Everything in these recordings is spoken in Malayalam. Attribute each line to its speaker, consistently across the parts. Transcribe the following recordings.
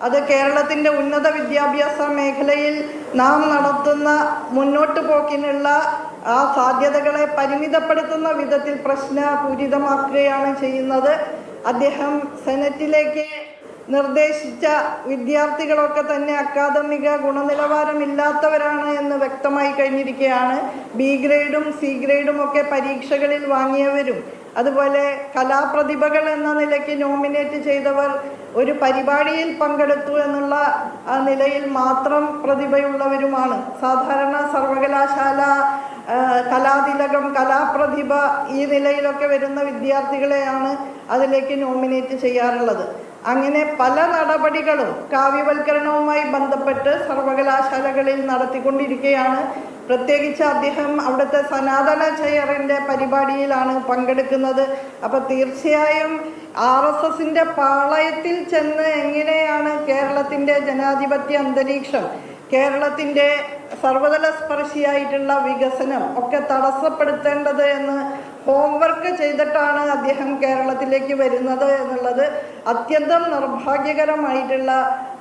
Speaker 1: അത് കേരളത്തിൻ്റെ ഉന്നത വിദ്യാഭ്യാസ മേഖലയിൽ നാം നടത്തുന്ന മുന്നോട്ട് പോക്കിനുള്ള ആ സാധ്യതകളെ പരിമിതപ്പെടുത്തുന്ന വിധത്തിൽ പ്രശ്നപൂരിതമാക്കുകയാണ് ചെയ്യുന്നത്. അദ്ദേഹം സെനറ്റിലേക്ക് നിർദ്ദേശിച്ച വിദ്യാർത്ഥികളൊക്കെ തന്നെ അക്കാദമിക ഗുണനിലവാരമില്ലാത്തവരാണ് എന്ന് വ്യക്തമായി കഴിഞ്ഞിരിക്കുകയാണ്. ബി ഗ്രേഡും സി ഗ്രേഡും ഒക്കെ പരീക്ഷകളിൽ വാങ്ങിയവരും അതുപോലെ കലാപ്രതിഭകൾ എന്ന നിലയ്ക്ക് നോമിനേറ്റ് ചെയ്തവർ ഒരു പരിപാടിയിൽ പങ്കെടുത്തു എന്നുള്ള നിലയിൽ മാത്രം പ്രതിഭയുള്ളവരുമാണ്. സാധാരണ സർവകലാശാല കലാതിലകം, കലാപ്രതിഭ ഈ നിലയിലൊക്കെ വരുന്ന വിദ്യാർത്ഥികളെയാണ് അതിലേക്ക് നോമിനേറ്റ് ചെയ്യാറുള്ളത്. അങ്ങനെ പല നടപടികളും കാവ്യവൽക്കരണവുമായി ബന്ധപ്പെട്ട് സർവകലാശാലകളിൽ നടത്തിക്കൊണ്ടിരിക്കുകയാണ്. പ്രത്യേകിച്ച് അദ്ദേഹം അവിടുത്തെ സനാതന ചെയറിൻ്റെ പരിപാടിയിലാണ് പങ്കെടുക്കുന്നത്. അപ്പോൾ തീർച്ചയായും RSSൻ്റെ പാളയത്തിൽ ചെന്ന് എങ്ങനെയാണ് കേരളത്തിൻ്റെ ജനാധിപത്യ അന്തരീക്ഷം, കേരളത്തിൻ്റെ സർവതല സ്പർശിയായിട്ടുള്ള വികസനം ഒക്കെ തടസ്സപ്പെടുത്തേണ്ടത് എന്ന് ഹോംവർക്ക് ചെയ്തിട്ടാണ് അദ്ദേഹം കേരളത്തിലേക്ക് വരുന്നത് എന്നുള്ളത് അത്യന്തം നിർഭാഗ്യകരമായിട്ടുള്ള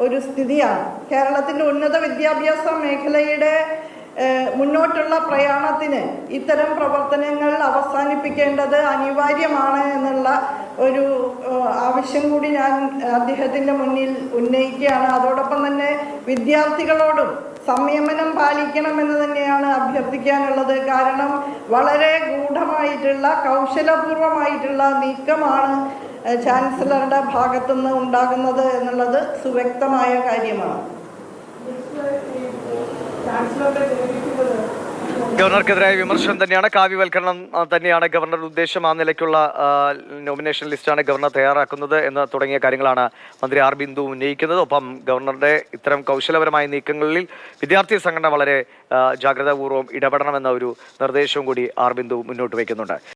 Speaker 1: ഒരു സ്ഥിതിയാണ്. കേരളത്തിൻ്റെ ഉന്നത വിദ്യാഭ്യാസ മേഖലയുടെ മുന്നോട്ടുള്ള പ്രയാണത്തിന് ഇത്തരം പ്രവർത്തനങ്ങൾ അവസാനിപ്പിക്കേണ്ടത് അനിവാര്യമാണ് എന്നുള്ള ഒരു ആവശ്യം കൂടി ഞാൻ അദ്ദേഹത്തിൻ്റെ മുന്നിൽ ഉന്നയിക്കുകയാണ്. അതോടൊപ്പം തന്നെ വിദ്യാർത്ഥികളോടും സംയമനം പാലിക്കണമെന്ന് തന്നെയാണ് അഭ്യർത്ഥിക്കാനുള്ളത്. കാരണം വളരെ ഗൂഢമായിട്ടുള്ള കൗശലപൂർവമായിട്ടുള്ള നീക്കമാണ് ചാൻസലറുടെ ഭാഗത്തുനിന്ന് ഉണ്ടാകുന്നത് എന്നുള്ളത് സുവ്യക്തമായ കാര്യമാണ്.
Speaker 2: ഗവർണർക്കെതിരായ വിമർശനം തന്നെയാണ്, കാവ്യവൽക്കരണം തന്നെയാണ് ഗവർണറുടെ ഉദ്ദേശം. ആ നിലയ്ക്കുള്ള നോമിനേഷൻ ലിസ്റ്റാണ് ഗവർണർ തയ്യാറാക്കുന്നത് എന്ന് തുടങ്ങിയ കാര്യങ്ങളാണ് മന്ത്രി ആർ ബിന്ദു ഉന്നയിക്കുന്നത്. ഒപ്പം ഗവർണറുടെ ഇത്തരം കൗശലപരമായ നീക്കങ്ങളിൽ വിദ്യാർത്ഥി സംഘടന വളരെ ജാഗ്രതാപൂർവ്വം ഇടപെടണമെന്ന ഒരു നിർദ്ദേശവും കൂടി ആർ ബിന്ദു മുന്നോട്ട് വയ്ക്കുന്നുണ്ട്.